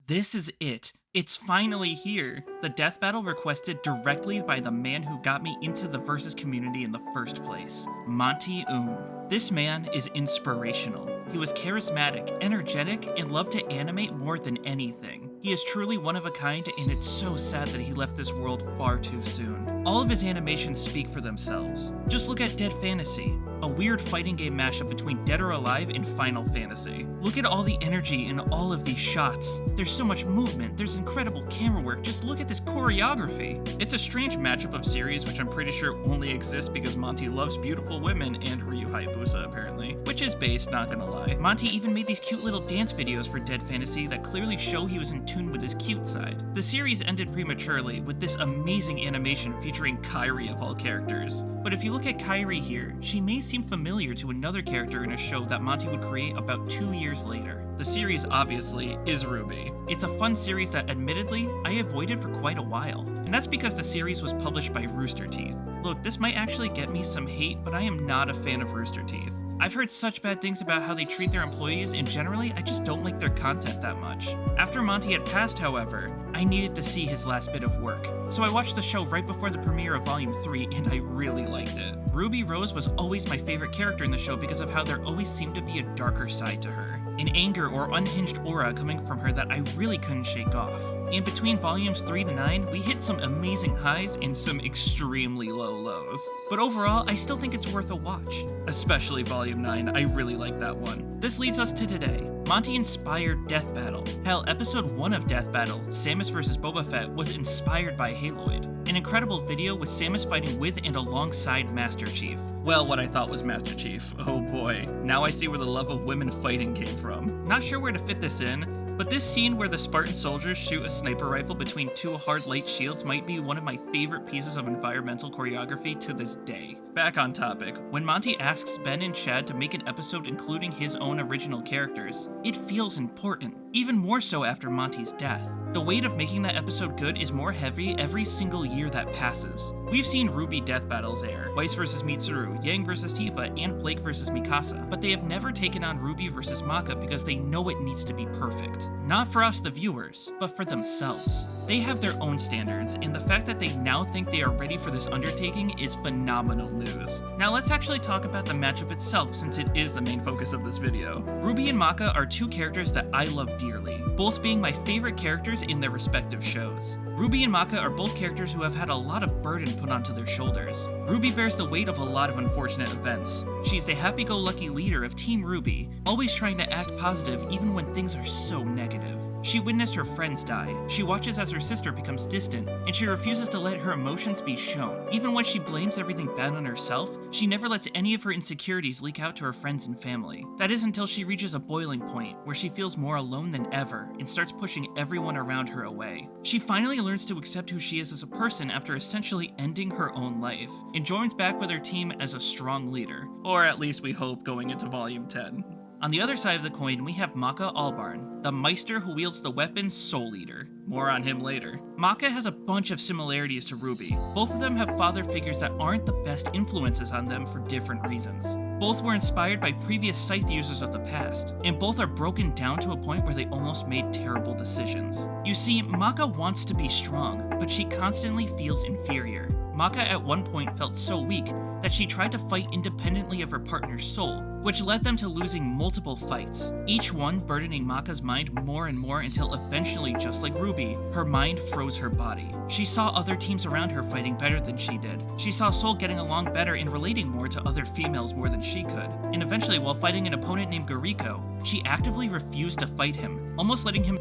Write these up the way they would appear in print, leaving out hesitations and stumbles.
This is it. It's finally here. The death battle requested directly by the man who got me into the Versus community in the first place, Monty This man is inspirational. He was charismatic, energetic, and loved to animate more than anything. He is truly one of a kind, and it's so sad that he left this world far too soon. All of his animations speak for themselves. Just look at Dead Fantasy, a weird fighting game mashup between Dead or Alive and Final Fantasy. Look at all the energy in all of these shots. There's so much movement, there's incredible camera work, just look at this choreography. It's a strange matchup of series which I'm pretty sure only exists because Monty loves beautiful women and Ryu Hayabusa apparently, which is based, not gonna lie. Monty even made these cute little dance videos for Dead Fantasy that clearly show he was in tune with his cute side. The series ended prematurely with this amazing animation featuring Kairi of all characters. But if you look at Kairi here, she may seem familiar to another character in a show that Monty would create about 2 years later. The series, obviously, is Ruby. It's a fun series that, admittedly, I avoided for quite a while. And that's because the series was published by Rooster Teeth. Look, this might actually get me some hate, but I am not a fan of Rooster Teeth. I've heard such bad things about how they treat their employees, and generally, I just don't like their content that much. After Monty had passed, however, I needed to see his last bit of work. So I watched the show right before the premiere of Volume 3, and I really liked it. Ruby Rose was always my favorite character in the show because of how there always seemed to be a darker side to her. An anger or unhinged aura coming from her that I really couldn't shake off. In between volumes 3 to 9, we hit some amazing highs and some extremely low lows. But overall, I still think it's worth a watch. Especially Volume 9, I really like that one. This leads us to today. Monty inspired Death Battle. Hell, episode 1 of Death Battle, Samus vs. Boba Fett, was inspired by Haloid. An incredible video with Samus fighting with and alongside Master Chief. Well, what I thought was Master Chief. Oh boy, now I see where the love of women fighting came from. Not sure where to fit this in, but this scene where the Spartan soldiers shoot a sniper rifle between two hard light shields might be one of my favorite pieces of environmental choreography to this day. Back on topic, when Monty asks Ben and Chad to make an episode including his own original characters, it feels important, even more so after Monty's death. The weight of making that episode good is more heavy every single year that passes. We've seen Ruby death battles air, Weiss vs. Mitsuru, Yang vs. Tifa, and Blake vs. Mikasa, but they have never taken on Ruby vs. Maka because they know it needs to be perfect. Not for us the viewers, but for themselves. They have their own standards, and the fact that they now think they are ready for this undertaking is phenomenal news. Now let's actually talk about the matchup itself since it is the main focus of this video. Ruby and Maka are two characters that I love dearly, both being my favorite characters in their respective shows. Ruby and Maka are both characters who have had a lot of burden put onto their shoulders. Ruby bears the weight of a lot of unfortunate events. She's the happy-go-lucky leader of Team Ruby, always trying to act positive even when things are so negative. She witnessed her friends die, she watches as her sister becomes distant, and she refuses to let her emotions be shown. Even when she blames everything bad on herself, she never lets any of her insecurities leak out to her friends and family. That is until she reaches a boiling point, where she feels more alone than ever, and starts pushing everyone around her away. She finally learns to accept who she is as a person after essentially ending her own life, and joins back with her team as a strong leader. Or at least we hope going into Volume 10. On the other side of the coin, we have Maka Albarn, the Meister who wields the weapon Soul Eater. More on him later. Maka has a bunch of similarities to Ruby. Both of them have father figures that aren't the best influences on them for different reasons. Both were inspired by previous scythe users of the past, and both are broken down to a point where they almost made terrible decisions. You see, Maka wants to be strong, but she constantly feels inferior. Maka at one point felt so weak that she tried to fight independently of her partner's soul, which led them to losing multiple fights, each one burdening Maka's mind more and more until eventually, just like Ruby, her mind froze her body. She saw other teams around her fighting better than she did. She saw Soul getting along better and relating more to other females more than she could. And eventually, while fighting an opponent named Gariko, she actively refused to fight him, almost letting him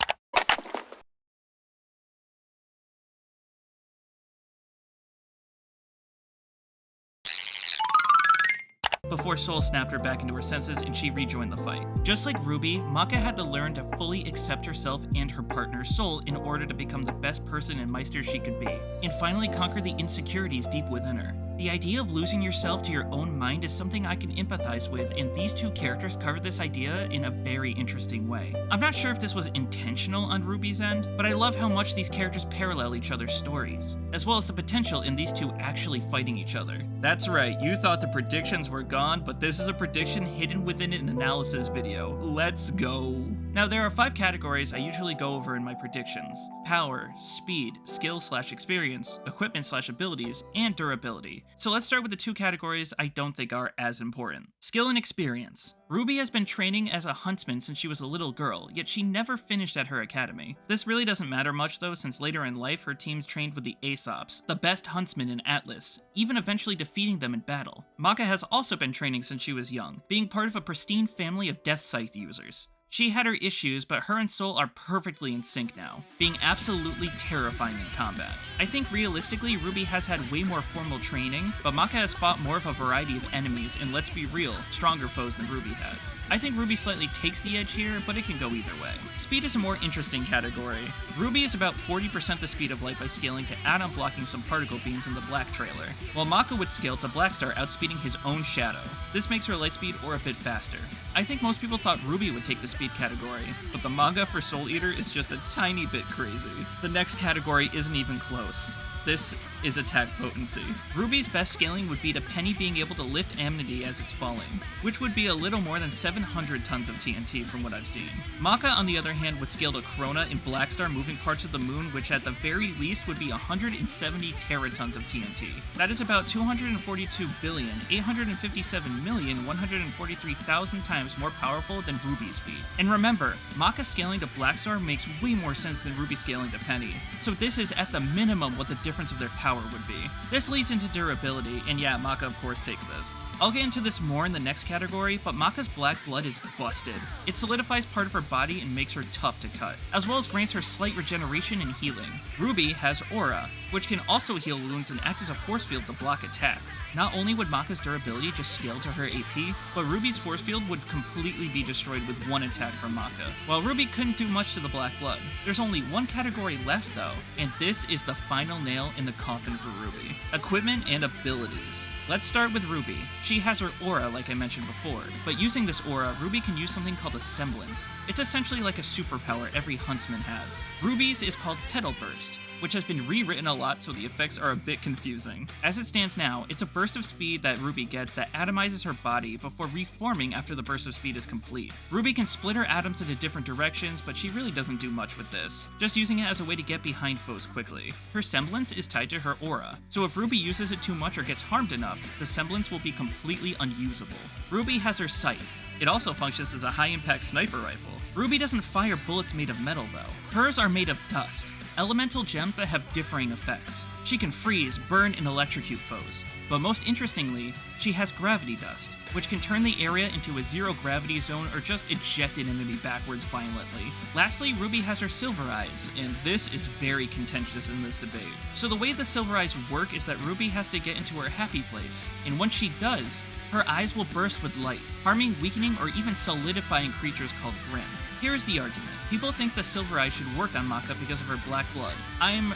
before Soul snapped her back into her senses and she rejoined the fight. Just like Ruby, Maka had to learn to fully accept herself and her partner's soul in order to become the best person and Meister she could be, and finally conquer the insecurities deep within her. The idea of losing yourself to your own mind is something I can empathize with, and these two characters cover this idea in a very interesting way. I'm not sure if this was intentional on Ruby's end, but I love how much these characters parallel each other's stories, as well as the potential in these two actually fighting each other. That's right, you thought the predictions were gone, but this is a prediction hidden within an analysis video. Let's go. Now, there are 5 categories I usually go over in my predictions: power, speed, skill/experience, equipment/abilities, and durability. So let's start with the 2 categories I don't think are as important. Skill and experience. Ruby has been training as a huntsman since she was a little girl, yet she never finished at her academy. This really doesn't matter much though, since later in life her teams trained with the Aesops, the best huntsmen in Atlas, even eventually defeating them in battle. Maka has also been training since she was young, being part of a pristine family of death scythe users. She had her issues, but her and Sol are perfectly in sync now, being absolutely terrifying in combat. I think realistically, Ruby has had way more formal training, but Maka has fought more of a variety of enemies, and let's be real, stronger foes than Ruby has. I think Ruby slightly takes the edge here, but it can go either way. Speed is a more interesting category. Ruby is about 40% the speed of light by scaling to add-on blocking some particle beams in the Black trailer, while Maka would scale to Blackstar outspeeding his own shadow. This makes her light speed or a bit faster. I think most people thought Ruby would take the speed category, but the manga for Soul Eater is just a tiny bit crazy. The next category isn't even close. This is attack potency. Ruby's best scaling would be to Penny being able to lift Amity as it's falling, which would be a little more than 700 tons of TNT from what I've seen. Maka, on the other hand, would scale to Krona in Blackstar moving parts of the moon, which at the very least would be 170 teratons of TNT. That is about 242,857,143,000 times more powerful than Ruby's feat. And remember, Maka scaling to Blackstar makes way more sense than Ruby scaling to Penny, so this is at the minimum what the difference of their power would be. This leads into durability, and yeah, Maka of course takes this. I'll get into this more in the next category, but Maka's black blood is busted. It solidifies part of her body and makes her tough to cut, as well as grants her slight regeneration and healing. Ruby has Aura, which can also heal wounds and act as a force field to block attacks. Not only would Maka's durability just scale to her AP, but Ruby's force field would completely be destroyed with one attack from Maka. While Ruby couldn't do much to the black blood, there's only one category left though, and this is the final nail in the coffin for Ruby: equipment and abilities. Let's start with Ruby. She has her aura like I mentioned before, but using this aura, Ruby can use something called a semblance. It's essentially like a superpower every huntsman has. Ruby's is called Petal Burst, which has been rewritten a lot so the effects are a bit confusing. As it stands now, it's a burst of speed that Ruby gets that atomizes her body before reforming after the burst of speed is complete. Ruby can split her atoms into different directions, but she really doesn't do much with this, just using it as a way to get behind foes quickly. Her semblance is tied to her aura, so if Ruby uses it too much or gets harmed enough, the semblance will be completely unusable. Ruby has her scythe. It also functions as a high-impact sniper rifle. Ruby doesn't fire bullets made of metal though. Hers are made of dust, elemental gems that have differing effects. She can freeze, burn, and electrocute foes. But most interestingly, she has gravity dust, which can turn the area into a zero gravity zone or just eject an enemy backwards violently. Lastly, Ruby has her silver eyes, and this is very contentious in this debate. So the way the silver eyes work is that Ruby has to get into her happy place, and once she does, her eyes will burst with light, harming, weakening, or even solidifying creatures called Grimm. Here is the argument. People think the silver eye should work on Maka because of her black blood. I'm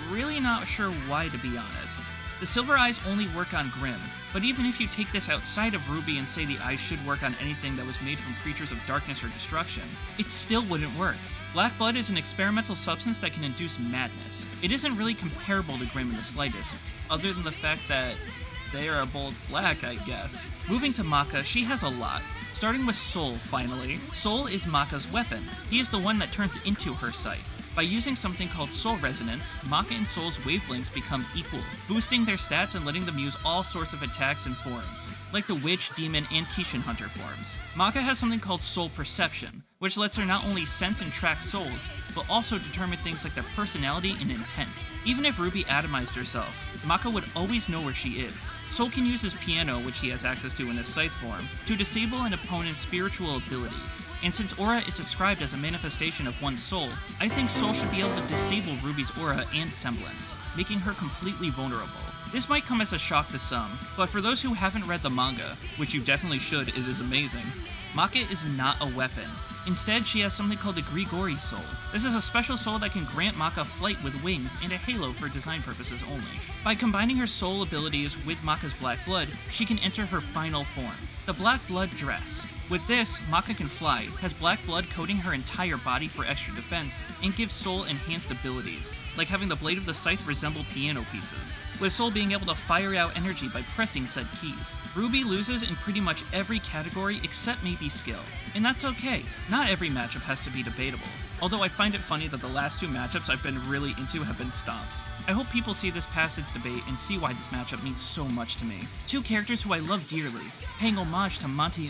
really not sure why, to be honest. The silver eyes only work on Grimm, but even if you take this outside of Ruby and say the eyes should work on anything that was made from creatures of darkness or destruction, it still wouldn't work. Black blood is an experimental substance that can induce madness. It isn't really comparable to Grimm in the slightest, other than the fact that they are both black, I guess. Moving to Maka, she has a lot. Starting with Sol, finally. Sol is Maka's weapon. He is the one that turns into her scythe. By using something called Soul Resonance, Maka and Sol's wavelengths become equal, boosting their stats and letting them use all sorts of attacks and forms, like the Witch, Demon, and Kishin Hunter forms. Maka has something called Soul Perception, which lets her not only sense and track souls, but also determine things like their personality and intent. Even if Ruby atomized herself, Maka would always know where she is. Sol can use his piano, which he has access to in his scythe form, to disable an opponent's spiritual abilities. And since aura is described as a manifestation of one's soul, I think Sol should be able to disable Ruby's aura and semblance, making her completely vulnerable. This might come as a shock to some, but for those who haven't read the manga, which you definitely should, it is amazing, Maka is not a weapon. Instead, she has something called the Grigori Soul. This is a special soul that can grant Maka flight with wings and a halo for design purposes only. By combining her soul abilities with Maka's black blood, she can enter her final form, the Black Blood Dress. With this, Maka can fly, has black blood coating her entire body for extra defense, and gives Soul enhanced abilities, like having the blade of the scythe resemble piano pieces, with Soul being able to fire out energy by pressing said keys. Ruby loses in pretty much every category except maybe skill, and that's okay. Not every matchup has to be debatable, although I find it funny that the last two matchups I've been really into have been stomps. I hope people see this past its debate and see why this matchup means so much to me. Two characters who I love dearly, paying homage to Monty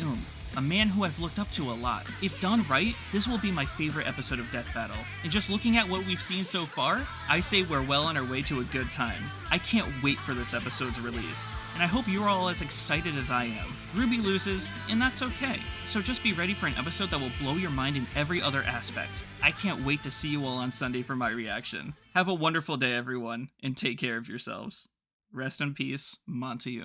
a man who I've looked up to a lot. If done right, this will be my favorite episode of Death Battle. And just looking at what we've seen so far, I say we're well on our way to a good time. I can't wait for this episode's release, and I hope you're all as excited as I am. Ruby loses, and that's okay. So just be ready for an episode that will blow your mind in every other aspect. I can't wait to see you all on Sunday for my reaction. Have a wonderful day, everyone, and take care of yourselves. Rest in peace, Monty